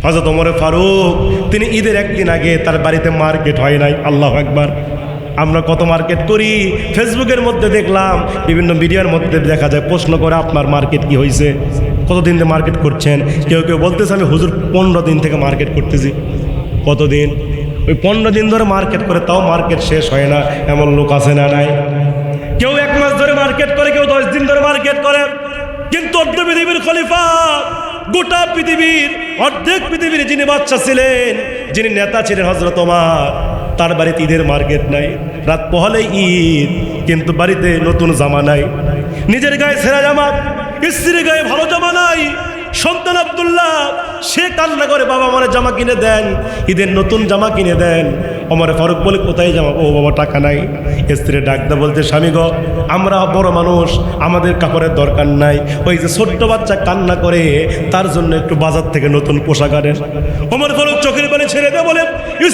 হযরত ওমর ফারুক তিনি ঈদের একদিন আগে তার বাড়িতে মার্কেট হয় নাই। আল্লাহু আকবার। আমরা কত মার্কেট করি, ফেসবুকের মধ্যে দেখলাম, বিভিন্ন মিডিয়ার মধ্যে দেখা যায়, প্রশ্ন করে আপনার মার্কেট কি হয়েছে, কতদিন থেকে মার্কেট করছেন। কেউ কেউ বলতেছে আমি হুজুর 15 দিন থেকে মার্কেট করতেছি। কতদিন? ওই 15 দিন ধরে মার্কেট করে, তাও মার্কেট শেষ হয় না, এমন লোক আছে না নাই? কেউ 1 মাস ধরে মার্কেট করে, কেউ 10 দিন ধরে মার্কেট করে। কিন্তু অর্ধ পৃথিবীর খলিফা, গোটা পৃথিবীর অর্ধেক পৃথিবীর যিনি বাদশা ছিলেন, যিনি নেতা ছিলেন হযরত ওমর, তার বাড়িতে ঈদের মার্কেট নাই। রাত পোহালে ঈদ, কিন্তু বাড়িতে নতুন জামা নাই। নিজের গায়ে ছেঁড়া জামা, স্ত্রীর গায়ে ভালো জামা নাই। সন্তান আব্দুল্লাহ সে কান্না করে, বাবা আমার জামা কিনে দেন, ঈদের নতুন জামা কিনে দেন। ওমর ফারুক বলে কোথায় জামা? ও বাবা টাকা নাই। স্ত্রী ডাকতে বলতে, স্বামী গো, আমরা বড় মানুষ, আমাদের কাপড়ের দরকার নাই, ওই যে ছোট্ট বাচ্চা কান্না করে তার জন্য একটু বাজার থেকে নতুন পোশাক আনেন। ওমর ফারুক চোখের পানি ছেড়ে দেয়, বলে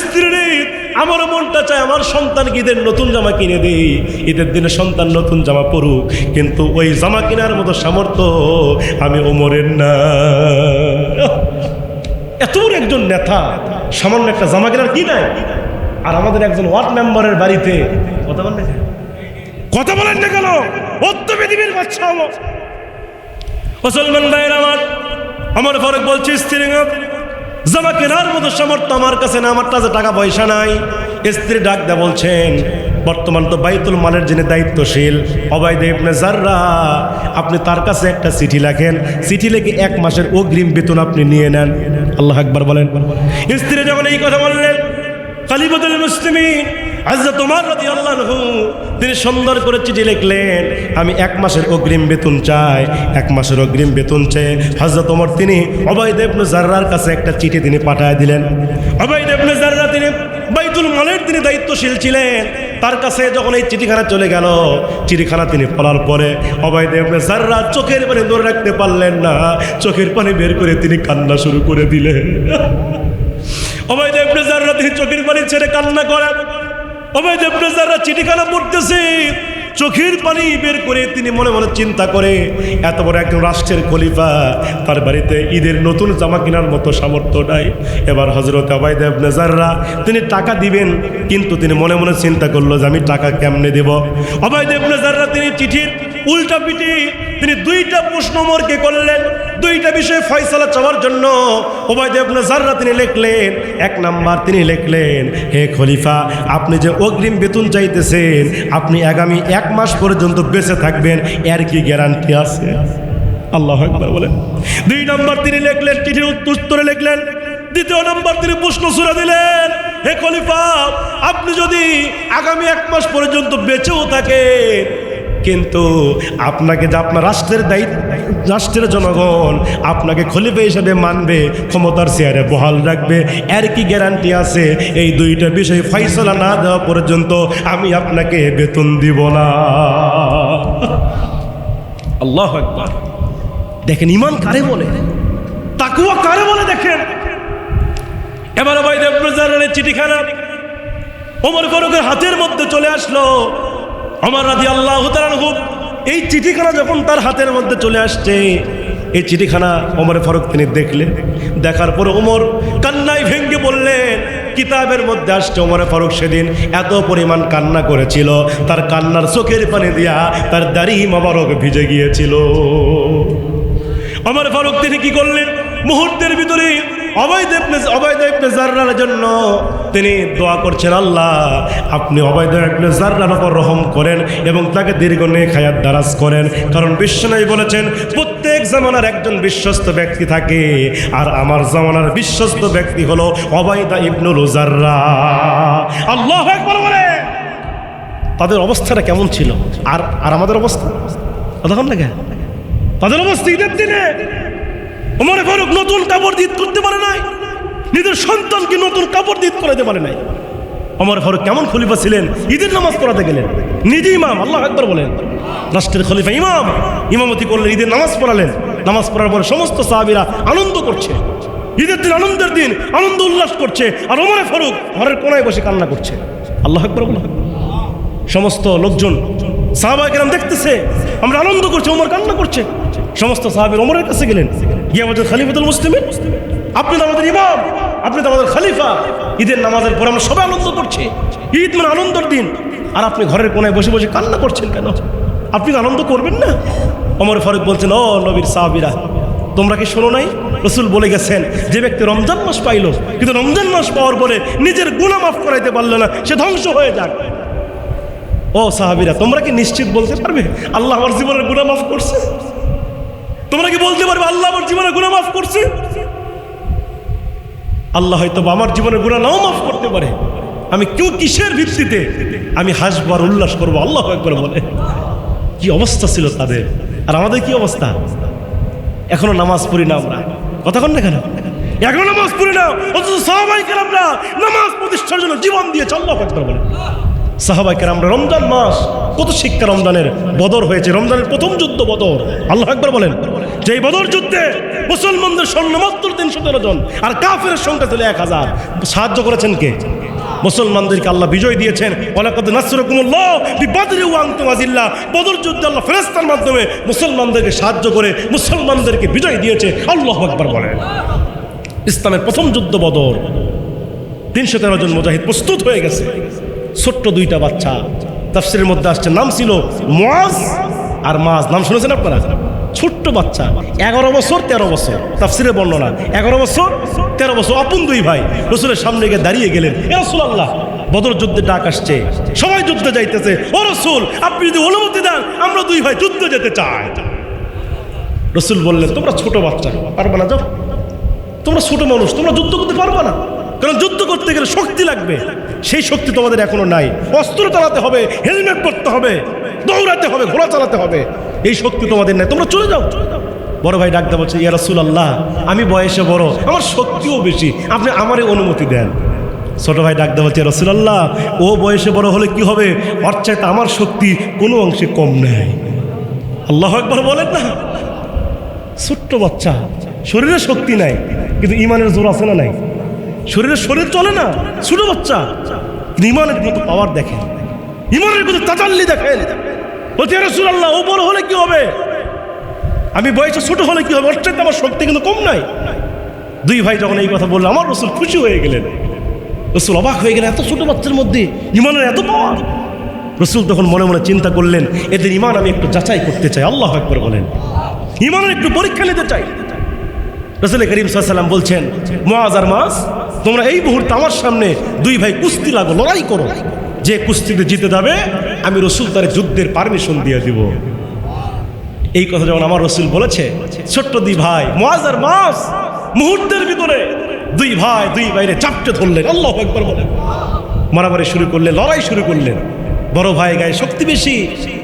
স্ত্রী রে, আমারও মনটা চায় আমার সন্তানকে ঈদের নতুন জামা কিনে দেই, ঈদের দিনে সন্তান নতুন জামা পরুক, কিন্তু ওই জামা কেনার মতো সামর্থ্য আমি ওমরের না। এত বড় একজন নেতা, সামান্য একটা জামা কেনার কি নাই? আর আমাদের একজন ওয়ার্ড মেম্বারের বাড়িতে কথা বলেন না কেন? অর্ধ পৃথিবীর বাদশা মুসলমান ভাইয়ের আমার, ওমর ফারুক বলছে স্ত্রী জামা কেনার মতো সামর্থ্য আমার কাছে না, আমার কাছে টাকা পয়সা নাই। স্ত্রী ডাক দেয়া বলছেন, বর্তমান তো বাইতুল মালের যিনি দায়িত্বশীল উবাইদা ইবনে জাররাহ, আপনি তার কাছে একটা চিঠি লেখেন, চিঠি লিখে 1 মাসের অগ্রিম বেতন আপনি নিয়ে নেন। আল্লাহু আকবার বলেন। স্ত্রী যখন এই কথা বললেন, খলিফাতুল মুসলিমিন হযরত ওমর রাদিয়াল্লাহু আনহু তিনি সুন্দর করে চিঠি লিখলেন, আমি 1 মাসের অগ্রিম বেতন চাই। 1 মাসের অগ্রিম বেতন চেয়ে হযরত ওমর তিনি উবাইদা ইবনে জাররাহর কাছে একটা চিঠি তিনি পাঠিয়ে দিলেন। উবাইদা ইবনে জাররাহ তিনি বাইতুল মালের তিনি দায়িত্বশীল ছিলেন। তার কাছে যখন এই চিঠিখানা চলে গেল, চিঠিখানা তিনি পড়ার পরে উবাইদা ইবনে জাররাহ চোখের পানি ধরে রাখতে পারলেন না, চোখের পানি বের করে তিনি কান্না শুরু করে দিলেন। উবাইদা ইবনে জাররাহ তিনি চোখের পানি ছেড়ে কান্না করেন। উবাইদা ইবনে জাররাহ চিঠিখানা পড়তেছে, চোখের পানি বের করে তিনি মনে মনে চিন্তা করে, এত বড় একজন রাষ্ট্রের খলিফা, তার বাড়িতে ঈদের নতুন জামা কেনার মতো সামর্থ্য নাই। এবার হযরত উবাইদা ইবনে জাররাহ তিনি টাকা দিবেন, কিন্তু তিনি মনে মনে চিন্তা করলো যে আমি টাকা কেমনে দেব। উবাইদা ইবনে জাররাহ তিনি চিঠির উল্টা পিঠে তিনি 2টা প্রশ্ন ওমরকে করলেন। 2টা বিষয়ে ফয়সালা চাওয়ার জন্য উবাইদা ইবনে জাররাহ তিনি লিখলেন। 1 নাম্বার তিনি লিখলেন, হে খলিফা, আপনি যে অগ্রিম বেতন চাইতেছেন, আপনি আগামী 1 মাস পর্যন্ত বেঁচে থাকবেন, এর কি গ্যারান্টি আছে? আল্লাহু আকবার বলেন। 2 নাম্বার তিনি লিখলেন, চিঠির উত্তরে লিখলেন। 2য় নাম্বার তিনি প্রশ্ন ছুড়ে দিলেন, হে খলিফা, আপনি যদি আগামী 1 মাস পর্যন্ত বেঁচেও থাকেন, কিন্তু আপনাকে যে আপনার রাষ্ট্রের জনগণ আপনাকে খলিফা হিসেবে মানবে, ক্ষমতার চেয়ারে বহাল রাখবে, এর কি গ্যারান্টি আছে? এই 2টা বিষয় ফয়সালা না দেওয়া পর্যন্ত আমি আপনাকে বেতন দিব না। আল্লাহু আকবার। দেখেন ঈমান কারে বলে, তাকওয়া কারে বলে দেখেন। এবার উবাইদা ইবনে জাররাহের চিঠিখানা ওমর ফারুকের হাতের মধ্যে চলে আসলো। ওমর রাদিয়াল্লাহু তাআলা আনহু এই চিঠিখানা যখন তার হাতের মধ্যে চলে আসছে, এই চিঠিখানা ওমর ফারুক তিনি দেখলেন। দেখার পর ওমর কান্নায় ভেঙে বললেন, কিতাবের মধ্যে আসছে ওমর ফারুক সেদিন এত পরিমাণ কান্না করেছিল, তার কান্নার চোখের পানি দিয়া তার দাড়ি মোবারক ভিজে গিয়েছিল। ওমর ফারুক তিনি কি করলেন, মুহূর্তের ভিতরে উবাইদা ইবনে জাররাহর জন্য তিনি দোয়া করছেন, আল্লাহ আপনি উবাইদা ইবনে জাররাহর উপর রহম করেন এবং তাকে দীর্ঘ নেক হায়াত দারাজ করেন। কারণ বিশ্বনবী বলেছেন, প্রত্যেক জামানার একজন বিশ্বস্ত ব্যক্তি থাকে, আর আমার জামানার বিশ্বস্ত ব্যক্তি হলো উবাইদা ইবনে জাররাহ। আল্লাহু আকবার বলে। তাদের অবস্থাটা কেমন ছিল আর আমাদের অবস্থা তখন না? তাদের অবস্থা ঈদের দিনে ওমর ফারুক নতুন কাপড় ঈদ করতে পারে নাই, নিজের সন্তানকে নতুন কাপড় ঈদ করাতে পারে নাই। ওমর ফারুক কেমন খলিফা ছিলেন, ঈদের নামাজ পড়াতে গেলেন, নিজে ইমাম, আল্লাহু আকবার বলেন, রাষ্ট্রের খলিফা ইমামতি করলেন, ঈদের নামাজ পড়ালেন। নামাজ পড়ার পরে সমস্ত সাহাবীরা আনন্দ করছে, ঈদের দিন আনন্দের দিন আনন্দ উল্লাস করছে, আর ওমর ফারুক ঘরের কোনায় বসে কান্না করছে। আল্লাহু আকবার বলেন। সমস্ত লোকজন সাহাবায়ে কেরাম দেখতেছে, আমরা আনন্দ করছি, ওমর কান্না করছে। সমস্ত সাহাবীরা ওমরের কাছে গেলেন, গিয়ে বলছেন, খলিফাতুল মুসলিমিন আপনি তো আমাদের ইমাম, আপনি তো আমাদের খলিফা। ঈদের নামাজের পর আমরা সবাই আনন্দ করছি, ঈদ মানে আনন্দের দিন, আর আপনি ঘরের কোনায় বসে বসে কান্না করছেন কেন? আপনি তো আনন্দ করবেন না? ওমর ফারুক বলছেন, ও নবীর সাহাবীরা, তোমরা কি শোনো নাই? রাসূল বলে গেছেন, যে ব্যক্তি রমজান মাস পাইল কিন্তু রমজান মাস পাওয়ার পরে নিজের গুনাহ মাফ করাইতে পারলো না, সে ধ্বংস হয়ে যাক। ও সাহাবীরা, তোমরা কি নিশ্চিত বলতে পারবে আল্লাহ আমার জীবনের গুনাহ মাফ করছে? তোমরা কি বলতে পারবে আল্লাহ আমার জীবনের গুনাহ মাফ করছে? আল্লাহ হয়তো আমার জীবনের গুনাহ নাও মাফ করতে পারে। আমি কিসের ভিত্তিতে আমি হাসবো আর উল্লাস করবো? আল্লাহু আকবার বলে। কি অবস্থা ছিল তাদের, আর আমাদের কি অবস্থা? এখনো নামাজ পড়ি না আমরা, কথা কন না কেন? এখনো নামাজ পড়ি না, অথচ সাহাবায়ে কেরামরা নামাজ প্রতিষ্ঠার জন্য জীবন দিয়েছে। আল্লাহু আকবার বলে। সাহাবায়ে কেরামরা রমজান মাস কত শিক্ষা রমজানের। বদর হয়েছে, রমজানের প্রথম যুদ্ধ বদর। আল্লাহু আকবার বলেন। যে বদর যুদ্ধে মুসলমানদের সৈন্য মাত্র 313 জন, আর কাফেরের সংখ্যা ছিল 1000। সাহায্য করেছেন কে? মুসলমানদেরকে আল্লাহ বিজয় দিয়েছেন। ওয়ালাকাদ নাসরাকুমুল্লাহ বিবদরি ওয়া আনতুম আযিল্লাহ। বদর যুদ্ধে আল্লাহ ফেরেশতার মাধ্যমে মুসলমানদেরকে সাহায্য করে মুসলমানদেরকে বিজয় দিয়েছে। আল্লাহু আকবার বলেন। ইসলামের প্রথম যুদ্ধ বদর। 313 জন মুজাহিদ প্রস্তুত হয়ে গেছে। ছোট্ট দুইটা বাচ্চা, তাফসীরের মধ্যে আসছে নাম ছিল মুআজ আর মাজ। নাম শুনেছেন আপনারা? ছোট্ট বাচ্চা, 11 বছর 13 বছর। তাফসীরের বর্ণনা 11 বছর 13 বছর, আপন দুই ভাই রাসূলের সামনে গিয়ে দাঁড়িয়ে গেলেন। ইয়া রাসূলুল্লাহ, বদর যুদ্ধে ডাক আসছে, সবাই যুদ্ধে যাইতেছে। ও রাসূল, আপনি যদি অনুমতি দেন আমরা দুই ভাই যুদ্ধে যেতে চাই। রাসূল বললেন, তোমরা ছোট বাচ্চা, পারবে না, যাও। তোমরা ছোট মানুষ, তোমরা যুদ্ধ করতে পারবে না, কারণ যুদ্ধ করতে গেলে শক্তি লাগবে। সেই শক্তি তোমাদের এখনো নাই। অস্ত্র চালাতে হবে, হেলমেট পরতে হবে, দৌড়াতে হবে, ঘোড়া চালাতে হবে, এই শক্তি তোমাদের নাই, তোমরা চলে যাও। বড় ভাই ডাকতে বলছে, ইয়া রাসূলুল্লাহ, আমি বয়সে বড়, আমার শক্তিও বেশি, আপনি আমারে অনুমতি দেন। ছোট ভাই ডাকতে বলছে, ইয়া রাসূলুল্লাহ, ও বয়সে বড় হলে কি হবে, ওর চাইতে আমার শক্তি কোনো অংশে কম নেই। আল্লাহু আকবার বলেন না। ছোট্ট বাচ্চা, শরীরে শক্তি নাই কিন্তু ইমানের জোর আছে না নাই? শরীর চলে না, ছোট বাচ্চা, ইমানের মতো পাওয়ার দেখেন, ইমানের মতো তাজাল্লি দেখেন। বলতে, ইয়া রাসূলুল্লাহ, ও বড় হলে কি হবে, আমি বয়সে ছোট হলে কি হবে, ওর চাইতে আমার শক্তি কিন্তু কম নাই। দুই ভাই যখন এই কথা বললো, আমার রাসূল খুশি হয়ে গেলেন। রাসূল অবাক হয়ে গেলেন, এত ছোট বাচ্চার মধ্যে ইমানের এত পাওয়ার। রাসূল তখন মনে মনে চিন্তা করলেন, এদের ইমান আমি একটু যাচাই করতে চাই। আল্লাহু আকবার বলেন। ইমানের একটু পরীক্ষা নিতে চাই। রাসূল করিম সাল্লাল্লাহু আলাইহি ওয়াসাল্লাম বলছেন, মুআজ আর মাস, তোমরা এই মুহূর্তে আমার সামনে দুই ভাই কুস্তি লাগো, লড়াই করো। যে কুস্তিতে জিতে যাবে আমি রাসূল তার যুদ্ধের পারমিশন দিয়ে দিব। এই কথা যখন আমার রাসূল বলেছে, ছোট্ট দুই ভাই মুআজ আর মাস মুহূর্তের ভিতরে দুই ভাই দুই ভাইরে চাপটে ধরলেন। আল্লাহু আকবার বলেন। মারামারি শুরু করলেন, লড়াই শুরু করলেন। বড় ভাই গায়ে শক্তি বেশি,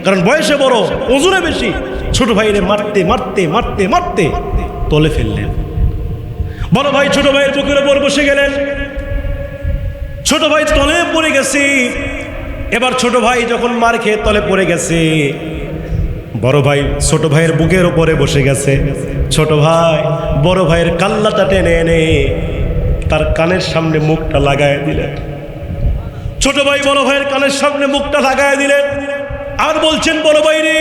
কারণ বয়সে বড়, ওজনে বেশি। ছোট ভাইরে মারতে মারতে মারতে মারতে তলে ফেললেন। বড় ভাই ছোট ভাইয়ের বুকের উপর বসে গেলেন। ছোট ভাই তলে পড়ে গেছে। এবার ছোট ভাই যখন মার খেয়ে তলে পড়ে গেছে, বড় ভাই ছোট ভাইয়ের বুকের উপরে বসে গেছে। ছোট ভাই বড় ভাইয়ের কাল্লাটা টেনে এনে তার কানের সামনে মুখটা লাগায় দিলেন। ছোট ভাই বড় ভাইয়ের কানের সামনে মুখটা লাগায় দিলেন আর বলছেন, বড় ভাই রে,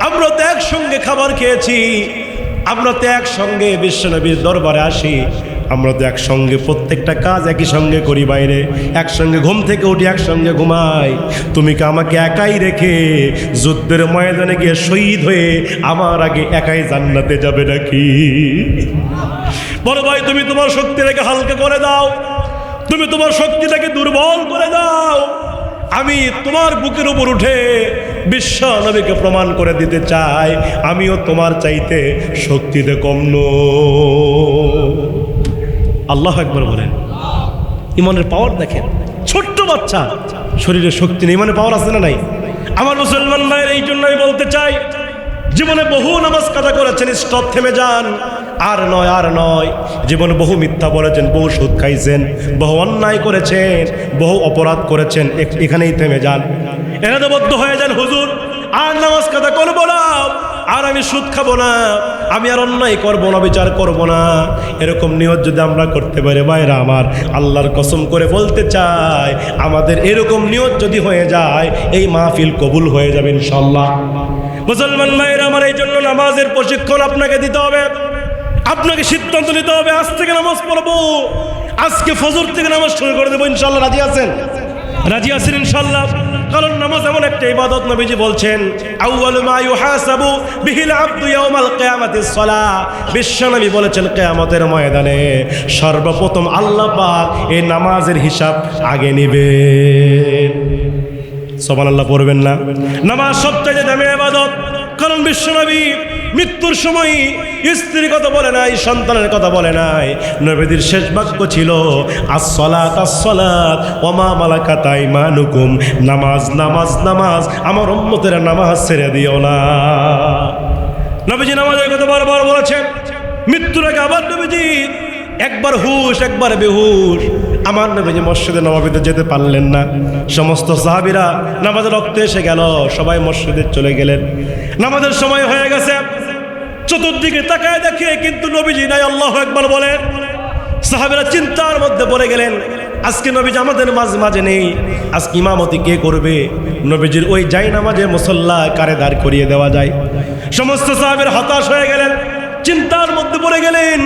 আমরা তো একসঙ্গে খাবার খেয়েছি, আমরা তো একসঙ্গে বিশ্বনবীর দরবারে আসি, আমরা তো একসঙ্গে প্রত্যেকটা কাজ একই সঙ্গে করি, বাইরে একসঙ্গে ঘুম থেকে উঠি, একসঙ্গে ঘুমাই। তুমি কি আমাকে একাই রেখে যুদ্ধের ময়দানে গিয়ে শহীদ হয়ে আমার আগে একাই জান্নাতে যাবে নাকি? বড় ভাই, তুমি তোমার শক্তিটাকে হালকা করে দাও, তুমি তোমার শক্তিটাকে দুর্বল করে দাও। আমি তোমার বুকের উপর উঠে বিশ্ব নবীকে প্রমাণ করে দিতে চাই আমিও তোমার চাইতে শক্তিতে কম নই। আল্লাহু আকবার বলেন। ইমানের পাওয়ার দেখেন। ছোট্ট বাচ্চা, শরীরে শক্তি নেই, ইমানের পাওয়ার আছে না নাই? আমার মুসলমান ভাইয়ের এই জন্য আমি বলতে চাই, জীবনে বহু নামাজ কাজা করেছেন, স্টপ, থেমে যান। আর নয়, আর নয়। জীবনে বহু মিথ্যা বলেছেন, বহু সুদ খাইছেন, বহু অন্যায় করেছেন, বহু অপরাধ করেছেন, এখানেই থেমে যান। এরাদাবদ্ধ হয়ে যান, হুজুর আর নামাজ কাজা করবো না, আর আমি সুদ খাবো না, আমি আর অন্যায় করবো না, বিচার করবো না। এরকম নিয়ত যদি আমরা করতে পারি, ভাইরা আমার, আল্লাহর কসম করে বলতে চাই, আমাদের এরকম নিয়ত যদি হয়ে যায়, এই মাহফিল কবুল হয়ে যাবে ইনশাআল্লাহ। মুসলমান ভাইরা আমার, এই জন্য নামাজের প্রশিক্ষণ আপনাকে দিতে হবে। আপনাকে সিদ্ধান্ত নিতে হবে, আজ থেকে নামাজ পড়বো, আজকে ফজর থেকে নামাজ শুরু করে দেবো। ইনশাল্লাহ রাজি আছেন? রাজি আছেন ইনশাল্লাহ? কারণ নামাজ এমন একটা ইবাদত, নবীজি বলছেন আউয়ালু মা ইউহাসাবু বিহিল আবদু ইয়াউমাল কিয়ামাতিস সালাহ। বিশ্বনবী বলেছেন কিয়ামতের ময়দানে সর্বপ্রথম আল্লাহ পাক এই নামাজের হিসাব আগে নেবেন। সুবহানাল্লাহ পড়বেন না? নামাজ সবচেয়ে দামি ইবাদত। কারণ বিশ্বনবী মৃত্যুর সময় স্ত্রীর কথা বলে নাই, সন্তানের কথা বলে নাই। নবীর শেষ বাক্য ছিল আসসালাত আসসালাত ওয়া মা মালাকাত আইমানুকুম। নামাজ নামাজ নামাজ, আমার উম্মতের নামাজ ছেড়ে দিও না। নবীজি নামাজের কথা বারবার বলেছেন। মৃত্যুর আগে আবার নবীজি একবার হুশ একবার বেহুশ। আমার নবীজি মসজিদে নববীতে যেতে পারলেন না। সমস্ত সাহাবীরা নামাজের রক্তে এসে গেল, সবাই মসজিদে চলে গেলেন। নামাজের সময় হয়ে গেছে, চতুর্দিকে তাকায় দেখে কিন্তু নবীজি নাই। আল্লাহু আকবার বলেন। সাহাবীরা চিন্তার মধ্যে পড়ে গেলেন, আজকে নবীজি আমাদের মাঝে নেই, আজকে ইমামতি কে করবে? নবীজির ওই যাই নামাজে মুসল্লা কারে দাঁড় করিয়ে দেওয়া যায়? সমস্ত সাহাবীরা হতাশ হয়ে গেলেন, চিন্তার মধ্যে পড়ে গেলেন।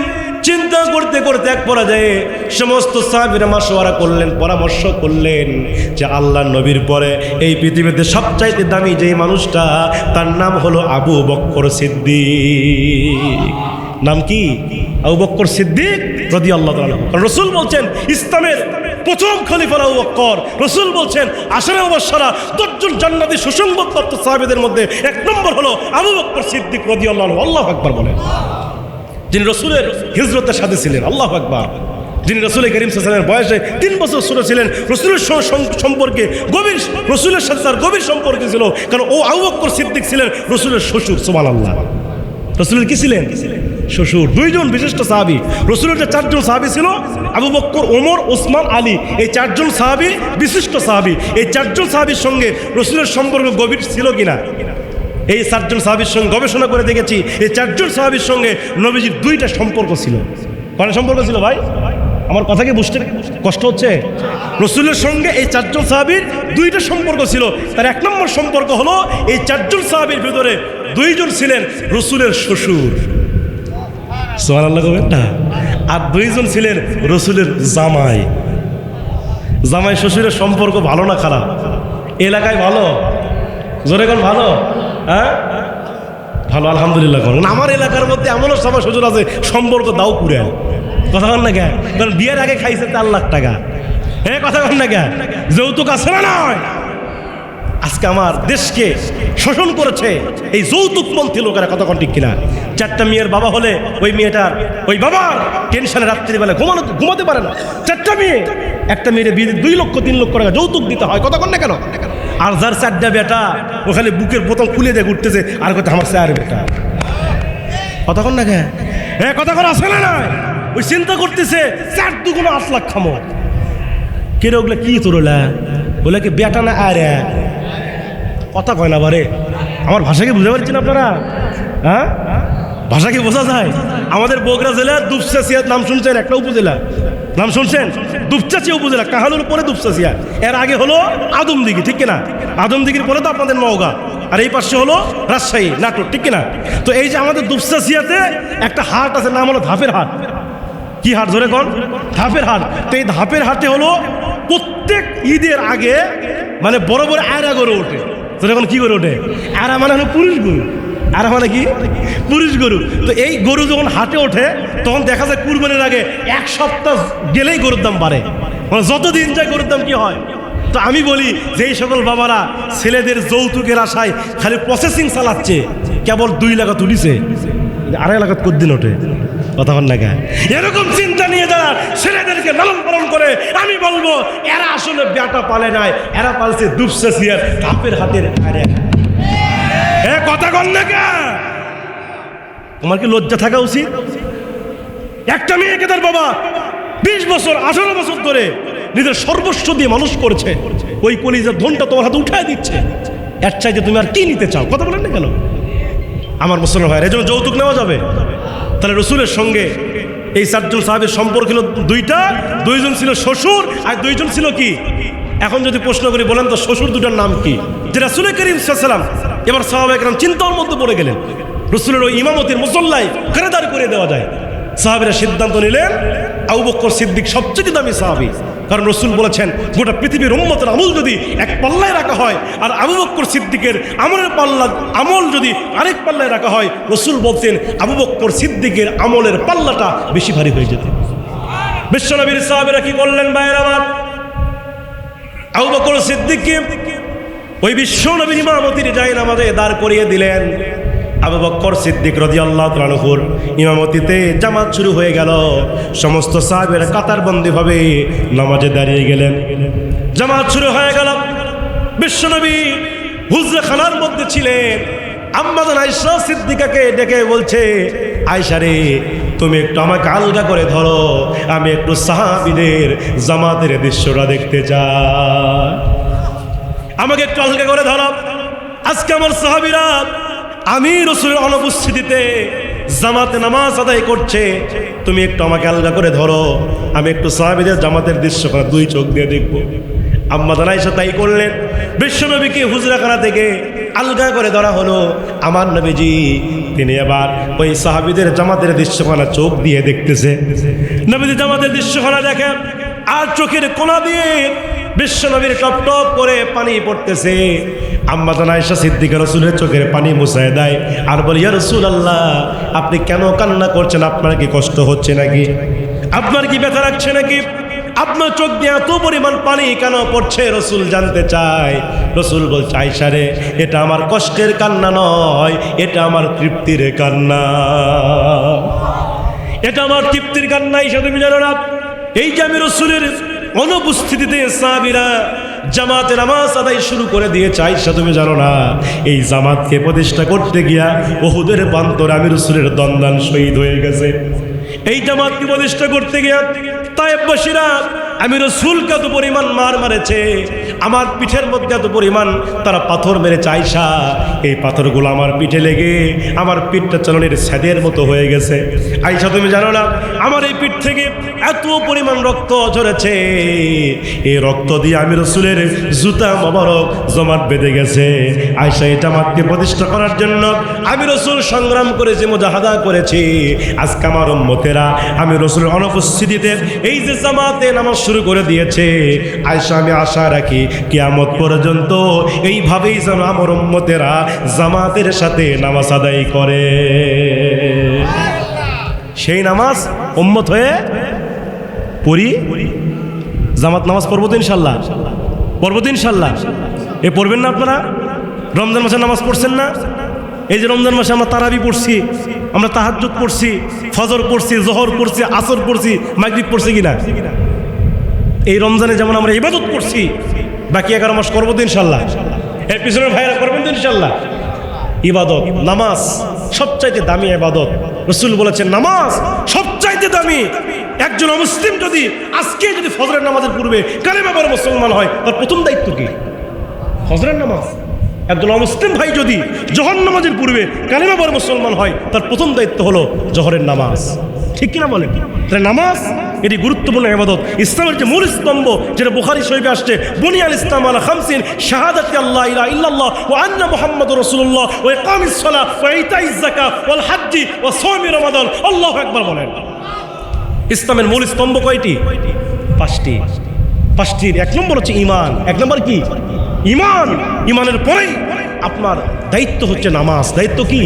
চিন্তা করতে করতে এক পর্যায়ে সমস্ত সাহাবীরা মাশওয়ারা করলেন, পরামর্শ করলেন যে আল্লাহর নবীর পরে এই পৃথিবীতে সবচাইতে দামি যেই মানুষটা, তার নাম হলো আবু বকর সিদ্দিক। নাম কি? আবু বকর সিদ্দিক রাদিয়াল্লাহু তাআলা। রাসূল বলছেন ইসলামের প্রথম খলিফা আবু বকর। রাসূল বলছেন আশারা মুবাশশারা 10 জন জান্নাতি সুসংবাদপ্রাপ্ত সাহাবীদের মধ্যে 1 নম্বর হলো আবু বকর সিদ্দিক রাদিয়াল্লাহু আনহু। আল্লাহু আকবার বলেন। যিনি রসুলের হিজরতের সাথে ছিলেন। আল্লাহু আকবার। যিনি রসুল করিম সাল্লাল্লাহু আলাইহি ওয়াসাল্লামের বয়সে 3 বছর ছোট ছিলেন। রসুলের সম্পর্কে গভীর, রসুলের সাথে তার গভীর সম্পর্ক ছিল, কারণ ও আবু বকর সিদ্দিক ছিলেন রসুলের শ্বশুর। সুবহানাল্লাহ। রসুলের কি ছিলেন? শ্বশুর। 2 জন বিশিষ্ট সাহাবী। রসুলের যে 4 জন সাহাবী ছিল, আবু বকর, ওমর, ওসমান, আলী, এই 4 জন সাহাবী বিশিষ্ট সাহাবী। এই 4 জন সাহাবীর সঙ্গে রসুলের সম্পর্ক গভীর ছিল কিনা, এই 4 জন সাহাবীর সঙ্গে গবেষণা করে দেখেছি। এই 4 জন সাহাবীর সঙ্গে নবীজির 2টা সম্পর্ক ছিল। কয়টা সম্পর্ক ছিল ভাই? আমার কথা কি বুঝতে কষ্ট হচ্ছে? রসুলের সঙ্গে এই 4 জন সাহাবীর 2টা সম্পর্ক ছিল। তার 1 নম্বর সম্পর্ক হলো এই 4 জন সাহাবীর ভিতরে 2 জন ছিলেন রসুলের শ্বশুর। সুবহানাল্লাহ বলেন না? আর 2 জন ছিলেন রসুলের জামাই। জামাই শ্বশুরের সম্পর্ক ভালো না খারাপ? এলাকায় ভালো? জোরে কোন ভালো? হ্যাঁ ভালো, আলহামদুলিল্লাহ। কারণ আমার এলাকার মধ্যে এমনও সবার শ্বশুর আছে সম্পর্ক দাও পুরে। কথা বল না কে? কারণ বিয়ের আগে খাইছে 4 লাখ টাকা। হ্যাঁ কথা বল না কে? যৌতুক আছে না নয়? আজকে আমার দেশকে শোষণ করেছে এই যৌতুকপন্থী লোকেরা। কথা কোন ঠিক কিনা? 4টা মেয়ের বাবা হলে ওই মেয়েটার, ওই বাবার টেনশনে রাত্রিবেলা ঘুমাতে পারে না। 4টা মেয়ে, একটা মেয়ের বিয়ে 2 লক্ষ 3 লক্ষ টাকা যৌতুক দিতে হয়। কথা কোন না কেন? আর যার 4টা বেটা ওখানে বুকের বোতল খুলে দিয়ে ঘুরতেছে, আর কথা আমার 4 বেটা। কথা কোন না কে? হ্যাঁ কথা কোন আসে না নয়? ওই চিন্তা করতেছে 4 দুগুণ 8 লাখ খামো। কে রে ওগুলা কি তোরলা? বলে কি বেটা না আরে? কথা কয় না বারে। আমার ভাষাকে বুঝতে পারছেন আপনারা? হ্যাঁ ভাষা কি বোঝা যায়? আমাদের বগুড়া জেলার দুপচাচিয়া নাম শুনছেন? একটা উপজেলা নাম শুনছেন? দুপচাচিয়া উপজেলা, কাহালুর পরে দুপচাচিয়া, এর আগে হলো আদমদিঘি, ঠিক কিনা? আদমদিঘির পরে তো আপনাদের নওগাঁ, আর এই পাশে হলো রাজশাহী, নাটোর, ঠিক কিনা? তো এই যে আমাদের দুপচাচিয়াতে একটা হাট আছে, নাম হলো ধাপের হাট। কি হাট জোরে কোন? ধাপের হাট। তো এই ধাপের হাটে হলো প্রত্যেক ঈদের আগে মানে বড় বড় আয়রা গরু ওঠে। এখন কি করে ওঠে? আয়রা মানে হলো পুরুষ গরু। আয়রা মানে কি? পুরুষ গরু। তো এই গরু যখন হাটে ওঠে তখন দেখা যায় কুরবানির আগে 1 সপ্তাহ গেলেই গরুর দাম বাড়ে। মানে যতদিন যায় গরুর দাম কি হয়। তো আমি বলি যে এই সকল বাবারা ছেলেদের যৌতুকের আশায় খালি প্রসেসিং চালাচ্ছে, কেবল 2 লাখ তুলিছে, 2.5 লাখ কতদিন ওঠে? কথা বল না কে? এরকম চিন্তা নিয়ে যারা ছেলেদেরকে লালন পালন করে, আমি বলবো এরা আসলে বেটা পালে নাই, এরা পালছে দুপচাচিয়ার ধাপের হাটের আরে। কথা বল না কে? তোমার কি লজ্জা থাকা উচিত? একটা মেয়েকে তার বাবা 20 বছর 18 বছর ধরে নিজের সর্বস্ব দিয়ে মানুষ করেছে, ওই কলিজার ধনটা তোমার হাতে উঠায় দিচ্ছে। এর চাইতে তুমি আর কি নিতে চাও? কথা বলেন না কেন? আমার মুসলমান ভাইয়ের এজন্য যৌতুক নেওয়া যাবে? তাহলে রসুলের সঙ্গে এই 4 জন সাহাবীর সম্পর্ক ছিল 2টা। 2 জন ছিল শ্বশুর আর 2 জন ছিল কি? এখন যদি প্রশ্ন করি, বলেন তো শ্বশুর 2টার নাম কি? যে রাসূল করিম সাল্লাল্লাহু আলাইহি ওয়াসাল্লাম, এবার সাহাবায়ে কেরাম চিন্তার মধ্যে পড়ে গেলেন। রসুলের ওই ইমামতির মুসল্লায় কারে দাঁড় করে দেওয়া যায়? সাহাবীরা সিদ্ধান্ত নিলেন আবু বকর সিদ্দিক সবচেয়ে দামি সাহাবী, কারণ রসুল বলেছেন গোটা পৃথিবীর উম্মতের আমল যদি এক পাল্লায় রাখা হয় আর আবু বকর সিদ্দিকের আমল যদি আরেক পাল্লায় রাখা হয়, রসুল বলতেন আবু বকর সিদ্দিকের আমলের পাল্লাটা বেশি ভারী হয়ে যেত। বিশ্বনবীর সাহাবীরা কি করলেন ভাইয়ের আমার? আবু বকর সিদ্দিককে ওই বিশ্বনবীর ইমামতির জায়নামাজে দাঁড় করিয়ে দিলেন। আবু বকর সিদ্দিক রাদিয়াল্লাহু তাআলা আনহুর ইমামতিতে জামাত শুরু হয়ে গেল। সমস্ত সাহাবীরা কাতারবন্দীভাবে নামাজে দাঁড়িয়ে গেলেন। জামাত শুরু হয়ে গেল। বিশ্বনবী হুজরাখানার মধ্যে ছিলেন। আম্মা জান আয়েশা সিদ্দিকাকে ডেকে বলছে, আয়েশা রে, তুমি একটু আমাকে আলগা করে ধরো, আমি একটু সাহাবীদের জামাতের দৃশ্যটা দেখতে চাই। আমাকে একটু আলগা করে ধরো। আজকে আমার সাহাবীরা আমি রসুলের অনুপস্থিতিতে জামাতে নামাজ আদায় করছে, তুমি একটু আমাকে আলগা করে ধরো, আমি একটু সাহাবীদের জামাতের দৃশ্য দুই চোখ দিয়ে দেখবো। আম্মা জান আয়েশা তাই করলেন। বিশ্বনবীকে হুজরাখানা থেকে আলগা করে ধরা হলো। আমার নবীজি তিনি আবার ওই সাহাবীদের জামাতের দৃশ্যখানা চোখ দিয়ে দেখতেছে। নবীজি জামাতের দৃশ্যখানা দেখেন আর চোখের কোনা দিয়ে বিশ্বনবীর টপ টপ করে পানি পড়তেছে। আম্মা জান আয়েশা সিদ্দিকা রাসূলের চোখের পানি মুছায় দেয় আর বলে, ইয়া রাসূলুল্লাহ, আপনি কেন কান্না করছেন? আপনার কি কষ্ট হচ্ছে নাকি? আপনার কি ব্যথা লাগছে নাকি? আপনার চোখ দিয়ে এত পরিমাণ পানি কেন পড়ছে? রসুল জানতে চায়। রসুল বলছে, আয়েশা রে, এটা আমার কষ্টের কান্না নয়, এটা আমার তৃপ্তির কান্না, এটা আমার তৃপ্তির কান্না। আয়েশা তুমি জানো না, এই যে আমি রসুলের অনুপস্থিতিতে সাহাবীরা জামাতে নামাজ আদায় শুরু করে দিয়েছে, আয়েশা তুমি জানো না, এই জামাতকে প্রতিষ্ঠা করতে গিয়া উহুদের প্রান্তরে আমি রসুলের দন্দান শহীদ হয়ে গেছে। এই জামাতকে প্রতিষ্ঠা করতে গিয়া তায়েফবাসীরা আমি রসুলকে এত পরিমাণ মার মারেছে, আমার পিঠের মধ্যে এত পরিমাণ তারা পাথর মেরেছে। আয়েশা, এই পাথরগুলো আমার পিঠে লেগে আমার পিঠটা চালনের ছাদের মতো হয়ে গেছে। আয়েশা তুমি জানো না, আমার এই পিঠ থেকে এত পরিমাণ রক্ত ঝরেছে, এই রক্ত দিয়ে আমি রসুলের জুতা মোবারক জমাট বেঁধে গেছে। আয়েশা, এই জামাতকে প্রতিষ্ঠা করার জন্য আমি রসুল সংগ্রাম করেছি, মুজাহাদা করেছি। আজকে আমার উম্মতেরা আমি রসুলের অনুপস্থিতিতে এই যে জামাতে নামাজ শুরু করে দিয়েছে, আয়েশা আমি আশা রাখি কিয়ামত পর্যন্ত এইভাবেই যেন আমার উম্মতেরা জামাতের সাথে নামাজ আদায় করে। সেই নামাজ উম্মত হয়ে পড়ি। জামাত নামাজ পড়বো তো ইনশাল্লাহ, পড়বো তো ইনশাল্লাহ। এ পড়বেন না আপনারা? রমজান মাসে নামাজ পড়ছেন না? এই যে রমজান মাসে আমরা তারাবি পড়ছি, আমরা তাহাজ্জুদ পড়ছি, ফজর পড়ছি, জোহর পড়ছি, আসর পড়ছি, মাগরিব পড়ছি কিনা? এই রমজানে যেমন আমরা ইবাদত করছি, বাকি 11 মাস করবো তো ইনশাল্লাহ। এর পিছনের ভাইরা করবেন তো ইনশাল্লাহ। ইবাদত নামাজ সবচাইতে দামি ইবাদত। রসুল বলেছেন নামাজ সবচাইতে দামি। একজন অমুসলিম যদি আজকে যদি ফজরের নামাজের পূর্বে কালেমা পড়ে মুসলমান হয়, তার প্রথম দায়িত্ব কি? ফজরের নামাজ। একজন অমুসলিম ভাই যদি জোহর নামাজের পূর্বে কালেমা পড়ে মুসলমান হয়, তার প্রথম দায়িত্ব হলো জোহরের নামাজ। ঠিক কিনা বলেন? তাহলে নামাজ এটি গুরুত্বপূর্ণ ইবাদত। ইসলামের যে মূল স্তম্ভ, যেটা বুখারী শরীফে আসছে, বুনিয়াল ইসলাম আলা খামসিন, শাহাদাতি আল্লাহ ইলাহা ইল্লাল্লাহ ওয়া আন্না মুহাম্মাদুর রাসূলুল্লাহ ওয়া ইকামিস সালাহ ওয়া ইতাইজ যাকাত ওয়াল হজ্জি ওয়া সাওমি রমাদান। আল্লাহু আকবার বলেন। ইসলামের মূল স্তম্ভ কয়টি? 5টি। 5টির 1 নম্বর হচ্ছে ঈমান। 1 নম্বর কি? ঈমান। ঈমানের পরেই আপনার দায়িত্ব হচ্ছে নামাজ। দায়িত্ব কি?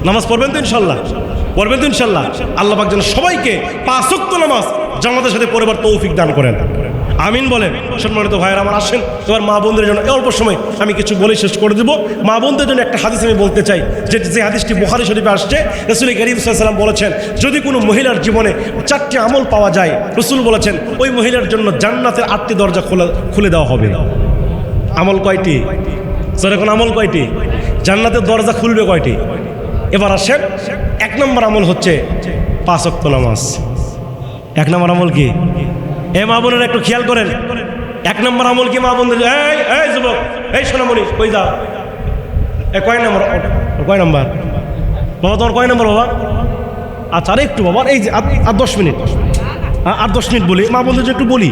নামাজ পড়বেন তো ইনশাল্লাহ? পড়বেন তো ইনশাল্লাহ? আল্লাহ পাক যেন সবাইকে 5 ওয়াক্ত নামাজ জামাতের সাথে পড়বার তৌফিক দান করেন। আমিন বলেন। সম্মানিত ভাইয়েরা আমার, আসেন তোমার মা বোনদের জন্য অল্প সময় আমি কিছু বলে শেষ করে দেবো। মা বোনদের জন্য একটা হাদিস আমি বলতে চাই, যে হাদিসটি বুখারী শরীফে আসছে। রাসূল করিম সাল্লাল্লাহু আলাইহি ওয়াসাল্লাম বলেছেন, যদি কোনো মহিলার জীবনে 4টি আমল পাওয়া যায়, রাসূল বলেছেন ওই মহিলার জন্য জান্নাতের 8টি দরজা খুলে দেওয়া হবে। আমল কয়টি? স্যার এখন আমল কয়টি? জান্নাতের দরজা খুলবে কয়টি? এবার আসেন, 1 নম্বর আমল হচ্ছে 5 ওয়াক্ত নামাজ। 1 নম্বর আমল কি? এ মা বোনেরা একটু খেয়াল করেন, 1 নম্বর আমল কি মা বোনদের? এই যুবক, এই সোনামণি, কই যাও? কয় নম্বর? কয় নম্বর বাবা তোমার? কয় নম্বর বাবা? আচ্ছা, আরে একটু বাবা, এই যে আর 10 মিনিট, আর 10 মিনিট বলি, মা বোনদের একটু বলি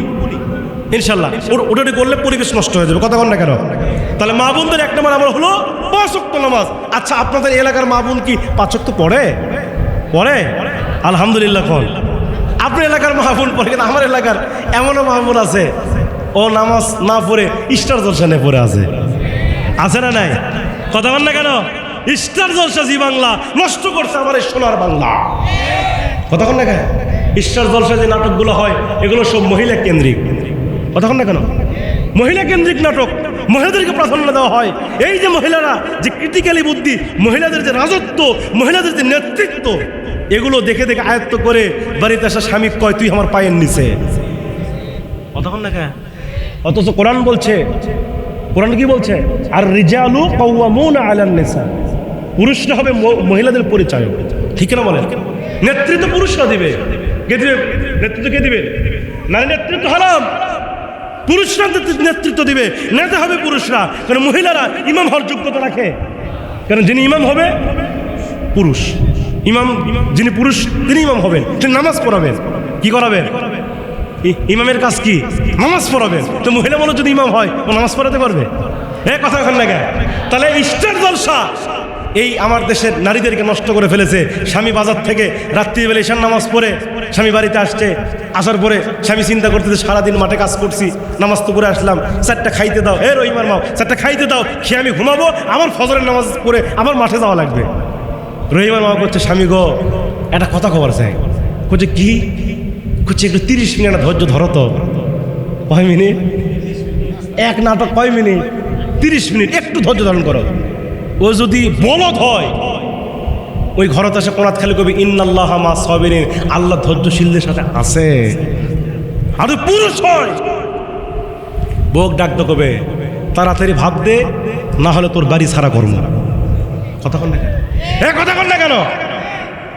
ইনশাল্লাহ। ওটা করলে পরিবেশ নষ্ট হয়ে যাবে, কথা বল না কেন? তাহলে মা বোনদের 1 নম্বর আমল হলো 5 ওয়াক্ত নামাজ। আচ্ছা, আপনাদের এলাকার মা বোন কি 5 ওয়াক্ত পড়ে? আলহামদুলিল্লাহ কোন আপনার এলাকার মাহফুল পড়ে, কিন্তু আমার এলাকার এমনও মাহফুল আছে ও নামাজ না পড়ে স্টার জলসা নিয়ে পড়ে আছে না নাই? কথা বল না কেন? স্টার জলসা জি বাংলা নষ্ট করছে আমার এই সোনার বাংলা। কথা বল না কেন? স্টার জলসা যে নাটকগুলো হয় এগুলো সব মহিলা কেন্দ্রিক। কথা বল না কেন? মহিলা কেন্দ্রিক নাটক, মহিলাদেরকে প্রাধান্য দেওয়া হয়। এই যে মহিলারা যে ক্রিটিক্যালি বুদ্ধি, মহিলাদের যে রাজত্ব, মহিলাদের যে নেতৃত্ব, এগুলো দেখে দেখে আয়ত্ত করে বাড়িতে আসা স্বামী কয় তুই আমার পায়ের নিচে। কতক্ষণ না কেন? অথচ কোরআন বলছে, কোরআন কি বলছে? আর রিজালু কাওয়ামুনা আলান নিসা, পুরুষরা হবে মহিলাদের পরিচায়ক। ঠিক না বলেন? নেতৃত্ব পুরুষরা দিবে। কে দিবে নেতৃত্ব? কে দিবে? নারী নেতৃত্ব হারাম, পুরুষরা নেতৃত্ব দিবে। নেতা হবে পুরুষরা। কারণ মহিলারা ইমাম হওয়ার যোগ্যতা রাখে, কারণ যিনি ইমাম হবে পুরুষ। ইমাম যিনি পুরুষ তিনি ইমাম হবেন, তিনি নামাজ পড়াবেন। কি করাবেন? ইমামের কাজ কি? নামাজ পড়াবেন। তো মহিলা বলো যদি ইমাম হয় ও নামাজ পড়াতে পারবে? কথা এখন না কেন? তাহলে স্টার জলসা এই আমার দেশের নারীদেরকে নষ্ট করে ফেলেছে। স্বামী বাজার থেকে রাত্রিবেলা ঈশান নামাজ পড়ে স্বামী বাড়িতে আসছে, আসার পরে স্বামী চিন্তা করতেছে সারাদিন মাঠে কাজ করছি, নামাজ তো করে আসলাম, চারটা খাইতে দাও, রহিমার মাও চারটা খাইতে দাও, খেয়ে আমি ঘুমাবো, আমার ফজরের নামাজ পড়ে আবার মাঠে যাওয়া লাগবে। রহিমার মা করছে স্বামী গো একটা কথা খবর চাই। করছে কি? করছে একটু 30 মিনিট ধৈর্য ধরো তো। কয় মিনিট? এক নাটক কয় মিনিট? 30 মিনিট, একটু ধৈর্য ধারণ করো। ও যদি বলদ হয় ওই ঘরতে এসে কোনাত খালি কবি ইন্নাল্লাহা মা সাবিরিন, আল্লাহ ধৈর্যশীলদের সাথে আছে। আর পুরুষ হয় বোক ডাকতে কবে তাড়াতাড়ি ভাব দে, না হলে তোর বাড়ি ছাড়া করবো। কথা কন না কেন? কথা কন না কেন?